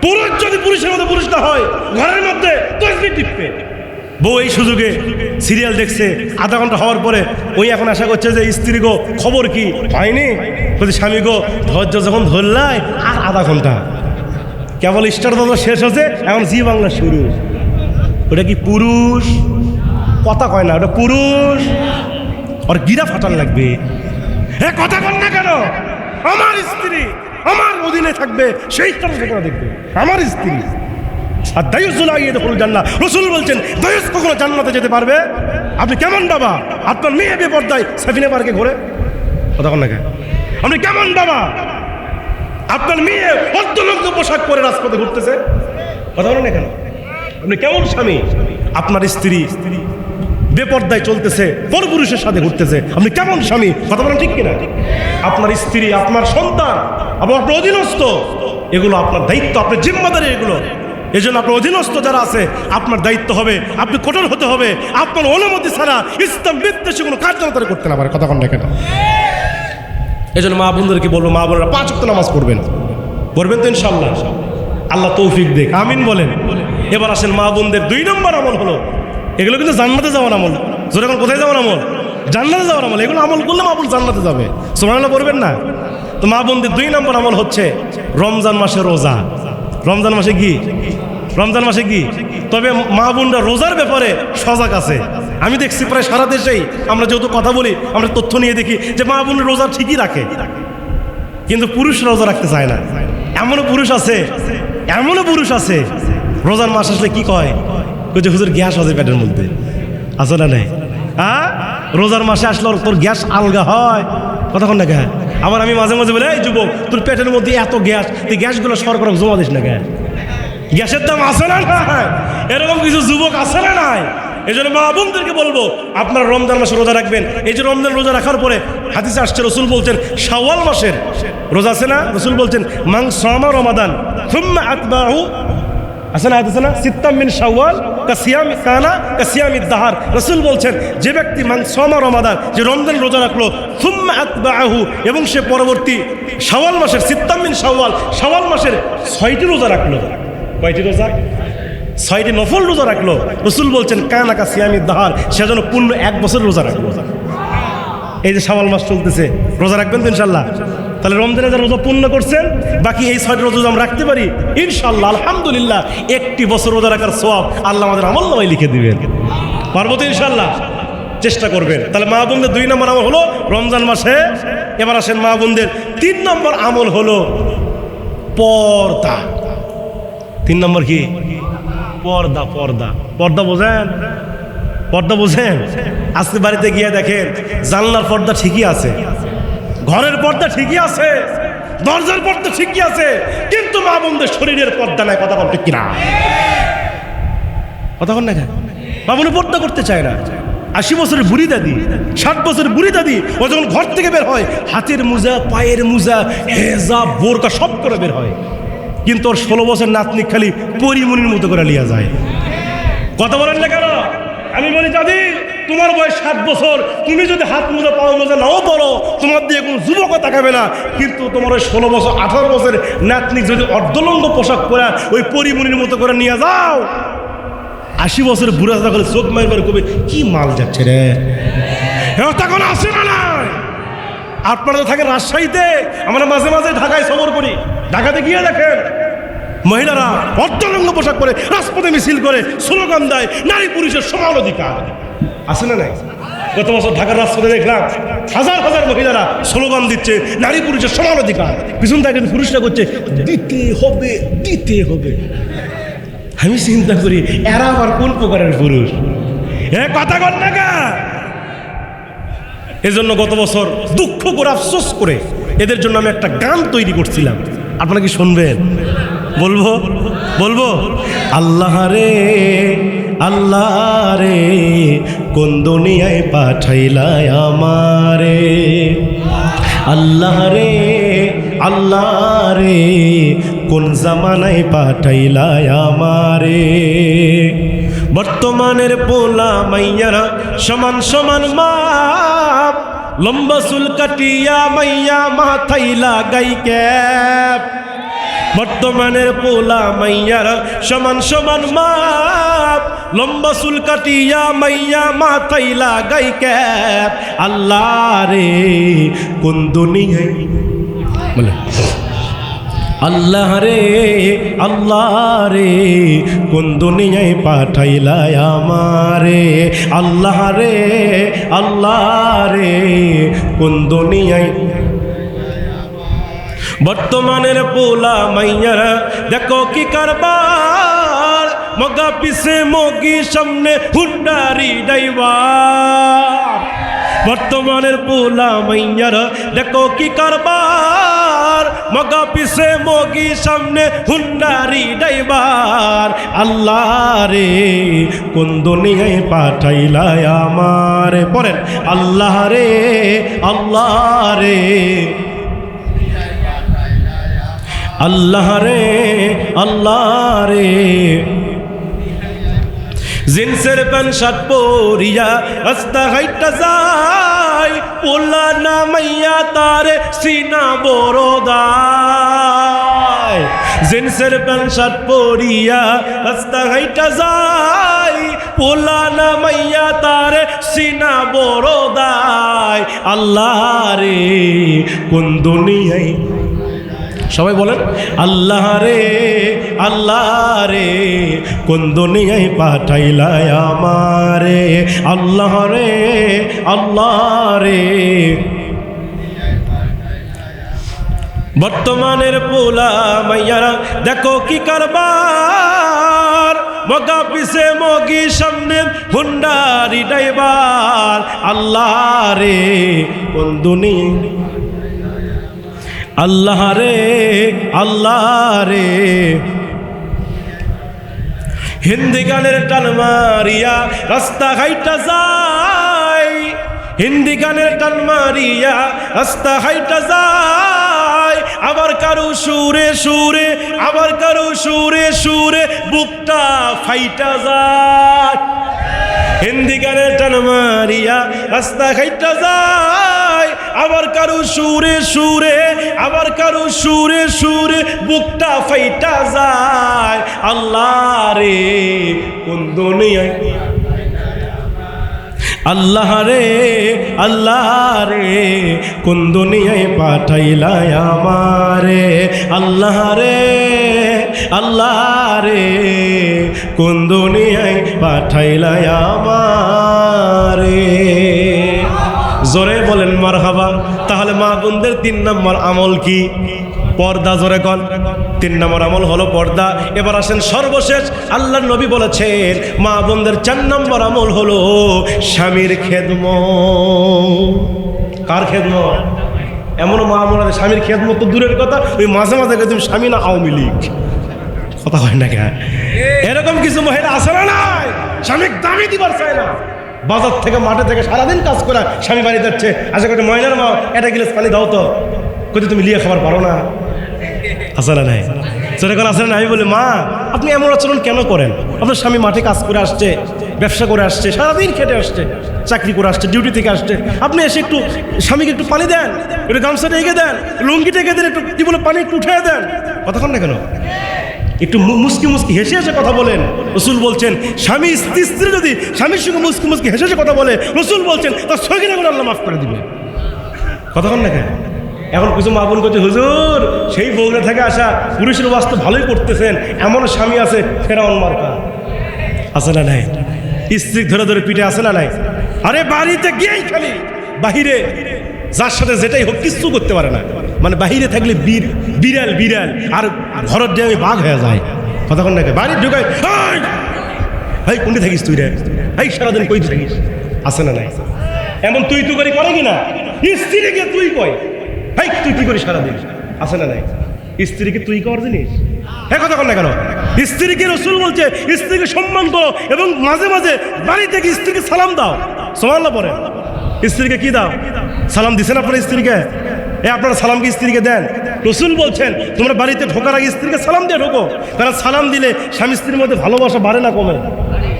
পুরুষ যদি পুরুষের মধ্যে পুরুষ না হয় ঘরের মধ্যে তসবিহ টিপবে। বউ এই সুযোগে সিরিয়াল দেখছে, আধা ঘন্টা হওয়ার পরে ওই এখন আশা করছে যে স্ত্রী গো খবর কি হয়নি? বলছে স্বামী গো ধৈর্য যখন ধরলাই আর আধা ঘন্টা, কেবল স্টার দল শেষ হচ্ছে, এখন জি বাংলা শুরু। ওটা কি পুরুষ? কথা কয় না, ওটা পুরুষ। আর গিরা ফাটান লাগবে। কথা কন না কেন? আমার স্ত্রী আমার অধীনে থাকবে, সেই তারা দেখবে আমার স্ত্রী। আর দায়ুসুল আইয়াদুল জান্নাহ, রাসূল বলছেন দায়ুস কখনো জান্নাতে যেতে পারবে? আপনি কেমন বাবা আপনার মেয়ে বেপরদায় সাফিনা পার্কে ঘোরে? কথা কন না কেন? আপনি কেমন বাবা আপনার মেয়ে অর্ধনগ্ন পোশাক পরে রাজপথে ঘুরতেছে? কথা বলেন না কেন? আপনি কেমন স্বামী আপনার স্ত্রী বেপরদায় চলতেছে, পরপুরুষের সাথে ঘুরতেছে? আপনি কেমন স্বামী? কথা বলেন ঠিক কিনা? আপনার স্ত্রী, আপনার সন্তান এবং আপনার অধীনস্থ, এগুলো আপনার দায়িত্ব, আপনার জিম্মাদারি এগুলো। এই জন্য আপনার অধীনস্থ যারা আছে আপনার দায়িত্ব হবে, আপনি কঠোর হতে হবে। আপনার অনুমতি ছাড়া ইসলাম বিদ্বেষী কোনো কাজ যেন তারা করতে না পারে। কথা কন না কেন? এই জন্য মা বোনদেরকে বলবো, মা বোনেরা 5 ওয়াক্ত নামাজ পড়বেন তো ইনশাআল্লাহ। আল্লাহ তৌফিক দেখ, আমিন বলেন। এবার আসেন মা বোনদের 2 নম্বর আমল হলো, এগুলো কিন্তু জান্নাতে যাওয়ার আমল। জোরে এখন কোথায় যাওয়ার আমল? জান্নাতে যাওয়ার আমল। এগুলো আমল করলে মা বোন জান্নাতে যাবে। সুবহানাল্লাহ বলবেন না? তো মা বোনদের 2 নম্বর আমল হচ্ছে রমজান মাসে রোজা। রমজান মাসে কি? রমজান মাসে কি? তবে মা বোনরা রোজার ব্যাপারে সজাগ আছে। আমি দেখছি প্রায় সারা দেশেই আমরা যেহেতু কথা বলি, আমরা তথ্য নিয়ে দেখি যে মা বোন রোজা ঠিকই রাখে, কিন্তু পুরুষরা রোজা রাখতে চায় না। এমনও পুরুষ আছে রোজার মাস আসলে কি কয় যে হুজুর গ্যাস আছে পেটের মধ্যে, আছে না নাই? রোজার মাসে আসলে তোর গ্যাস আলগা হয়। কতক্ষণ না গ্যাস? আবার আমি মাঝে মাঝে বলি এই যুবক তোর পেটের মধ্যে এত গ্যাস, তুই গ্যাসগুলো সরকার জমা দিস না। গ্যাসের দাম আছে না নাই? এরকম কিছু যুবক আছে না নাই? এই জন্য মা বোনদেরকে বলবো আপনারা রমজান মাসে রোজা রাখবেন। এই যে রমজান রোজা রাখার পরে হাদিসে আসছে, রসুল বলছেন শাওয়াল মাসের রোজা আছে না, রসুল বলছেন মান সামা রমাদান সুম্মা আতবাহু, আছে না হাদিসে না, সিত্তাম মিন শাওয়াল কাসিয়ামি কানা কাসিয়ামিদ দাহার। রসুল বলছেন যে ব্যক্তি মান সামা রমাদান, যে রমজান রোজা রাখলো, সুম্মা আতবাহু, এবং সে পরবর্তী শাওয়াল মাসের সিত্তাম মিন শাওয়াল, শাওয়াল মাসের 6টি রোজা রাখলো। কয়টি রোজা? 6টি নফল রোজা রাখলো। রসুল বলছেন কানা কাসিয়ামিদ দাহার, সে যেন পূর্ণ 1 বছর রোজা রাখলো। এই যে শাওয়াল মাস চলতেছে, রোজা রাখবেন তো ইনশাল্লাহ? তাহলে রমজানে যারা রোজা পূর্ণ করছেন, বাকি এই 6টি রোজা আমরা রাখতে পারি ইনশাল্লাহ, আলহামদুলিল্লাহ। 1টি বছর রোজা রাখার সওয়াব আল্লাহ আমাদের আমলনামায় লিখে দিবেন। পারবো তো ইনশাল্লাহ? চেষ্টা করবেন। তাহলে মা বোনদের 2 নম্বর আমল হলো রমজান মাসে। এবার আসেন মা বোনদের 3 নম্বর আমল হলো পর্দা। 3 নম্বর কি? পর্দা। পর্দা পর্দা বোঝেন? পর্দা বোঝেন? আজকে বাড়িতে গিয়ে দেখেন জানলার পর্দা ঠিকই আছে, ঘরের পর্দা ঠিকই আছে, দরজার পর্দা ঠিকই আছে, কিন্তু মা বোনদের শরীরের পর্দা নাই। কথা বলতে কিনা? কথা বল না কেন? মা বোনের পর্দা করতে চায় না। 80 বছরের বুড়ি দাদি, 60 বছরের বুড়ি দাদি, ও যখন ঘর থেকে বের হয় হাতের মোজা, পায়ের মোজা, হেজাব, বোরকা সব করে বের হয়, কিন্তু ওর 16 বছর নাতনি খালি পরিমণির মতো করে লিয়া যায়। কথা বলেন না কেন? আমি বলি দাদি, তোমার বয়স 7 বছর, তুমি যদি হাত মোজা পাও মোজা নাও পড়ো, তোমার দিয়ে কোনো যুবকও তাকাবে না, কিন্তু তোমার ওই 16 বছর 18 বছর নাতনি যদি অর্ধলঙ্গ পোশাক পরা ওই পরিমণির মতো করে নিয়ে যাও, 80 বছর বুড়া করে চোখ মারবার কবে কি মাল যাচ্ছে রে, তখন আসে না। নাই আপনারা তো থাকেন রাজশাহীতে, আমরা মাঝে মাঝে ঢাকায় সফর করি, ঢাকাতে গিয়ে দেখেন মহিলারা অর্ধলঙ্গ পোশাক পরে রাজপথে মিছিল করে, স্লোগান দেয় নারী পুরুষের সমান অধিকার। আছে না নাই? গত বছর ঢাকার রাজপথে দেখলাম হাজার হাজার মহিলারা স্লোগান দিচ্ছে নারী পুরুষের সমান অধিকার, পিছন থেকে পুরুষরা করছে দিতে হবে, দিতে হবে। আমি চিন্তা করি এরা আবার কোন প্রকারের পুরুষ? কথা কর না কা? এজন্য গত বছর দুঃখ করে আফসোস করে এদের জন্য আমি একটা গান তৈরি করছিলাম, আপনারা কি শুনবেন? বলবো বলবো আল্লাহ রে আল্লাহ রে কোন দুনিয়ায় পাঠাইলাই আমারে, আল্লাহ রে আল্লাহ রে কোন জামানায় পাঠাইলাই আমারে। বর্তমানের পোলা মাইয়ারা সমান সমান মাপ, লম্বা চুল কাটিয়া মাইয়া মাথায় লাগাই ক্যাপ। বর্তমানের পোলা মাইয়ারা সমান সমান মাপ, লম্বা চুল কাটিয়া মাইয়া মাথায় লাগাই ক্যাপ। আল্লাহ রে কোন দুনিয়ায়, বলে আল্লাহ রে আল্লাহ রে কোন দুনিয়ায় পাঠাইলাই আমারে, আল্লাহ রে আল্লাহ রে কোন দুনিয়ায়। বর্তমানের পোলা মাইয়ারা দেখো কি কারবার, মগা পিছে মগি সামনে হুন্ডারি ড্রাইভার। বর্তমানের পোলা মাইয়ারা দেখো কি কারবার, মগা পিছে মগি সামনে হুন্ডারি ড্রাইভার। আল্লাহ রে কোন দুনিয়ায় পাঠাইলাই আমারে, পড়েন আল্লাহ রে আল্লাহ রে আল্লাহ রে আল্লাহ রে। জিন্সের প্যান্ট শার্ট পরিয়া রাস্তা হাইটা যায়, পোলা না মাইয়া তারে সিনা বড়দায়। জিন্সের প্যান্ট শার্ট পরিয়া রাস্তা হাইটা যায়, পোলা না মাইয়া তারে সিনা বড়দায়। আল্লাহ রে কোন দুনিয়ায়, সবাই বলেন আল্লাহ রে আল্লাহ রে কোন দুনিয়ায় পাঠাইলাই আমারে, আল্লাহ রে আল্লাহ রে। বর্তমানের পোলা মাইয়ারা দেখো কি কারবার, মগা পিছে মগি সামনে হুন্ডারি ড্রাইভার। আল্লাহ রে কোন দুনিয়ায়, আল্লাহ রে আল্লাহ রে। হিন্দি গানের টান মারিয়া রাস্তা হাইটা যায়, হিন্দি গানের টান মারিয়া রাস্তা হাইটা যায়। আবার কারো সুরে সুরে, আবার কারো সুরে সুরে বুকটা ফাইটা যায়। হিন্দি গানের টান মারিয়া রাস্তা হাইটা যায়, আবার কারো সুরে সুরে, আবার কারো সুরে সুরে বুকটা ফাইটা যায়। আল্লাহ রে কোন দুনিয়ায়, আল্লাহ রে আল্লাহ রে কোন দুনিয়ায় পাঠাইলাই আমারে, আল্লাহ রে আল্লাহ রে কোন দুনিয়ায় পাঠাইলাই আমারে। জোরে বলেন মারহাবা। তাহলে মা বোনদের 3 নম্বর আমল কি? পর্দা। জোরে কন 3 নম্বর আমল হলো পর্দা। এবার আসেন সর্বশেষ, আল্লাহর নবী বলেছেন মা বোনদের 4 নম্বর আমল হলো স্বামীর খেদমত। কার খেদমত? এমনও মা বোন আছে স্বামীর খেদমত তো দূরের কথা, ওই মাঝে মাঝে তুমি স্বামী না আওয়ামী লীগ, কথা হয় না কেন? এরকম কিছু মহিলা আছে না নাই, স্বামী দামি দিবার চায় না, বাজার থেকে মাঠে থেকে সারাদিন কাজ করা, স্বামী বাড়ি যাচ্ছে, আশা করতে ময়নার মা একটা গিলাস পানি দাও তো, কোথায় তুমি লিয়ে খাবার পারো না? আছে না নাই? সেরকম আছে না? আমি বলি মা আপনি এমন আচরণ কেন করেন? আপনার স্বামী মাঠে কাজ করে আসছে, ব্যবসা করে আসছে, সারাদিন খেটে আসছে, চাকরি করে আসছে, ডিউটি থেকে আসছে, আপনি এসে একটু স্বামীকে একটু পানি দেন, একটু গামছাটা এগিয়ে দেন, লুঙ্গিটা এগিয়ে দেন, একটু কি বলে পানি একটু উঠে দেন, কতক্ষণ না কেন? একটু মুস্কি মুস্কি হেসে হেসে কথা বলেন। রসুল বলছেন স্বামী স্ত্রী যদি স্বামীর সঙ্গে মুস্কি মুস্কি হেসে হেসে কথা বলে, রসুল বলছেন তার সগিরা করে আল্লাহ মাফ করে দিবে, কতক্ষণ না কেন? এখন কিছু মা বোন করছে হুজুর সেই বগুড়া থেকে আসা পুরুষের বাস্তব ভালোই করতেছেন, এমন স্বামী আছে ফেরাউন মার্কা, আছে না নাই? স্ত্রী ধরে ধরে পিঠে, আছে না নাই? আরে বাড়িতে গিয়েই খালি বাহিরে যার সাথে যেটাই হোক কিচ্ছু করতে পারে না, মানে বাহিরে থাকলে বিড়াল বিড়াল, আর ঘরের দিয়ে বাঘ হয়ে যায়, কতক্ষণ নাকি? বাড়ির ঢুকায় ভাই কোনটি থাকিস তুই রে, এই সারাদিন কই থাকিস, আছে না নাই? এমন তুই তুই করে করে কিনা? স্ত্রীকে তুই কয়, ভাই তুই কি করিস সারাদিন, আছে না নাই? স্ত্রীকে তুই কর জিনিস, হ্যাঁ কতক্ষণ না কেন? স্ত্রীকে রসুল বলছে স্ত্রীকে সম্মান করো এবং মাঝে মাঝে বাড়ি থেকে স্ত্রীকে সালাম দাও, সুবহানাল্লাহ পড়ে। স্ত্রীকে কি দাও? সালাম দিচ্ছেন আপনার স্ত্রীকে? আপনারা সালাম কি স্ত্রীকে দেন? রসুল বলছেন তোমরা বাড়িতে ঢোকার আগে স্ত্রীকে সালাম দিয়ে ঢোকো, কারণ সালাম দিলে স্বামী স্ত্রীর মধ্যে ভালোবাসা বাড়ে না কমে?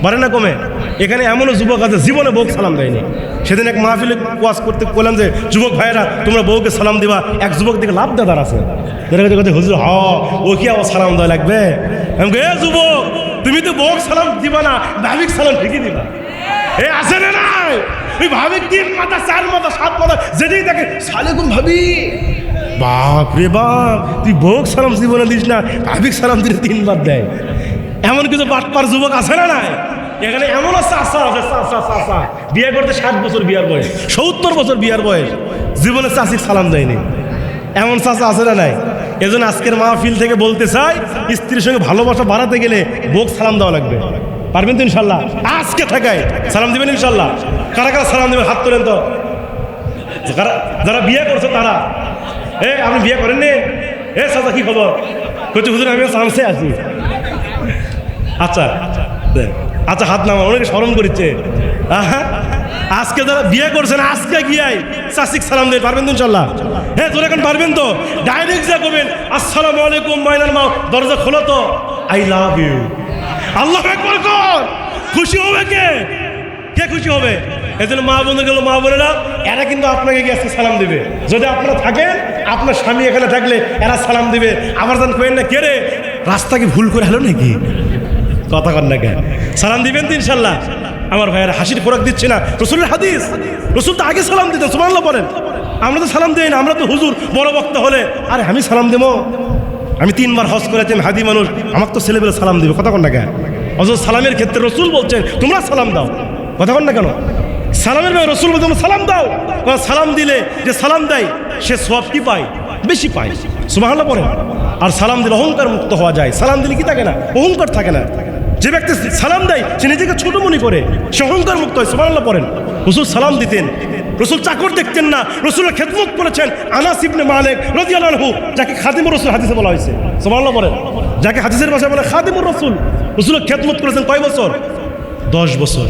বাড়ে না কমে? এখানে এমনও যুবক আছে জীবনে বউকে সালাম দেয়নি। সেদিন এক মাহফিলে ওয়াজ করতে বললাম যে যুবক ভাইয়েরা তোমরা বউকে সালাম দিবা, এক যুবক দিকে লাভ দাদার আছে, হুজুর হ ও কি আবার সালাম দেওয়া লাগবে? আমি এ যুবক তুমি তো বউকে সালাম দিবা না, ভাবিক সালাম ঠিকই দিবা, এ আছে না নাই? ওই ভাবি 3 মাথা 4 মাথা 7 মাথা যেটাই দেখে সালেকুম ভাবি, বাপ রে বাপ, তুই বউক সালাম জীবনে দিস না, ভাবিক সালাম দিলে 3 বার দেয়, এমন কিছু বাটপার যুবক আছে না নাই? এখানে এমন আছে চাচা বিয়ে করতে 60 বছর বিয়ার বয়স, 70 বছর বিয়ার বয়স, জীবনে চাষিক সালাম দেয়নি, এমন চাচা আছে না নাই? এজন্য আজকের মাহফিল থেকে বলতে চাই স্ত্রীর সঙ্গে ভালোবাসা বাড়াতে গেলে বউক সালাম দেওয়া লাগবে, পারবেন তো ইনশাল্লাহ? আজকে থাকায় সালাম দিবেন ইনশাল্লাহ? কারা কারা সালাম দেবেন হাত তোলেন তো, যারা বিয়ে করছে তারা। আপনি বিয়ে করেননি? চাচা কি খবর? কইতে হুজুর আমি চান্সে আছি। আচ্ছা আচ্ছা হাত নামা, অনেকে স্মরণ করেছে। আজকে যারা বিয়ে করছেন আজকে গিয়াই চাষিক সালাম দেবেন, পারবেন তো ইনশাল্লাহ? তোর এখন পারবেন তো? ডাইরেক্ট যা করবেন আসসালামু আলাইকুম মাইনার মা, দরজা খোলো তো, আই লাভ ইউ, আল্লাহ আকবার কর, খুশি হবে কে? কে খুশি হবে? এই জন্য মা বোনের গেল, মা বোনেরা এরা কিন্তু আপনাকে গিয়ে আজকে সালাম দিবে, যদি আপনারা থাকেন, আপনার স্বামী এখানে থাকলে এরা সালাম দিবে। আবার যেন কেন না কে রে রাস্তা কি ভুল করে হলো নাকি, কথা কর না কেন? সালাম দিবেন তো ইনশাল্লাহ? আমার ভাইয়েরা হাসির খোরাক দিচ্ছে না, রসুলের হাদিস, রসুল তো আগে সালাম দিতেন, সুবহানাল্লাহ বলেন। আমরা তো সালাম দিই না, আমরা তো হুজুর বড় বক্তা হলে আরে আমি সালাম দেবো, আমি 3 বার হজ করেছি, আমি হাদি মানুষ, আমার তো ছেলেবেলে সালাম দিবে, কথা কর না কেন? অথচ সালামের ক্ষেত্রে রসুল বলছেন তোমরা সালাম দাও, কথা কর না কেন? সালামের ভাই রসুল বলছেন সালাম দাও, কারণ সালাম দিলে যে সালাম দেয় সে সওয়াব কি পায়? বেশি পায়, সুবহানাল্লাহ পড়েন। আর সালাম দিলে অহংকার মুক্ত হওয়া যায়, সালাম দিলে কি থাকে না? অহংকার থাকে না। যে ব্যক্তি সালাম দেয় সে নিজেকে ছোট মনে করে, সে অহংকার মুক্ত হয়, সুবহানাল্লাহ পড়েন। রসুল সালাম দিতেন, রসুল চাকর দেখতেন না, রসুলের খেদমত করেছেন। আনাস ইবনে মালিক রাদিয়াল্লাহু আনহু, যাকে খাদিমুর রাসূল হাদিসে বলা হয়েছে, সুবহানাল্লাহ বলেন, যাকে হাদিসের ভাষায় বলে খাদিমুর রাসূল, রসুলের খেদমত করেছেন কয় বছর? 10 বছর।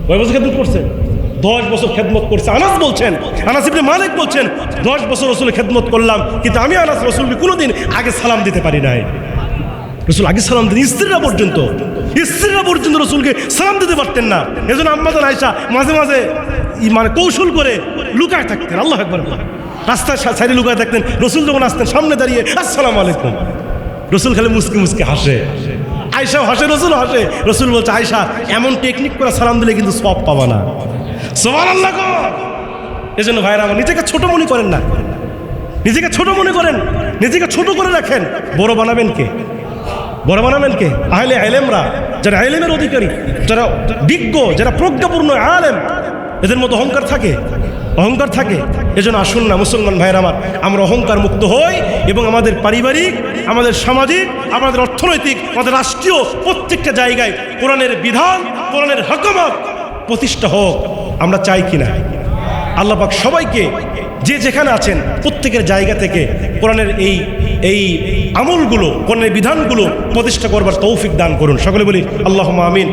কয় বছর খেদমত করছেন? 10 বছর খেদমত করছে। আনাস বলছেন, আনাস ইবনে মালিক বলছেন 10 বছর রসুলের খেদমত করলাম, কিন্তু আমি আনাস রসুলকে কোনোদিন আগে সালাম দিতে পারি নাই। রসুল আগে সালাম দিতেন, স্ত্রীরা পর্যন্ত রসুলকে সালাম দিতে পারতেন না। এজন্য আম্মা জান আয়েশা মাঝে মাঝে মানে কৌশল করে লুকায় থাকতেন, আল্লাহু আকবার, রাস্তার সাইডে লুকায় থাকতেন। রসুল যখন আসতেন সামনে দাঁড়িয়ে আসসালামু আলাইকুম, রসুল খালি মুসকি মুসকি হাসে, আয়েশা হাসে, রসুল হাসে। রসুল বলছে আয়েশা এমন টেকনিক করে সালাম দিলে কিন্তু সওয়াব পাবা না, সুবহানাল্লাহ। এজন্য ভাইরা আমার নিজেকে ছোট মনে করেন না, নিজেকে ছোট মনে করেন, নিজেকে ছোট করে রাখেন। বড় বানাবেন কে? বড় বানাবেন কে? আহলে ইলমরা, যারা ইলমের অধিকারী, যারা বিজ্ঞ, যারা প্রজ্ঞাপূর্ণ আলেম, এদের মতো অহংকার থাকে? অহংকার থাকে? এজন্য আসুন না মুসলমান ভাইয়ের আমার, আমরা অহংকার মুক্ত হই এবং আমাদের পারিবারিক, আমাদের সামাজিক, আমাদের অর্থনৈতিক, আমাদের রাষ্ট্রীয় প্রত্যেকটা জায়গায় কোরআনের বিধান, কোরআনের হকমত প্রতিষ্ঠা হোক। আমরা চাই কিনা? আল্লাহ পাক সবাইকে যে যেখানে আছেন প্রত্যেকের জায়গা থেকে কোরআনের এই আমলগুলো, কোরআনের বিধানগুলো প্রতিষ্ঠা করবার তৌফিক দান করুন। সকলে বলি আল্লাহুম্মা আমিন।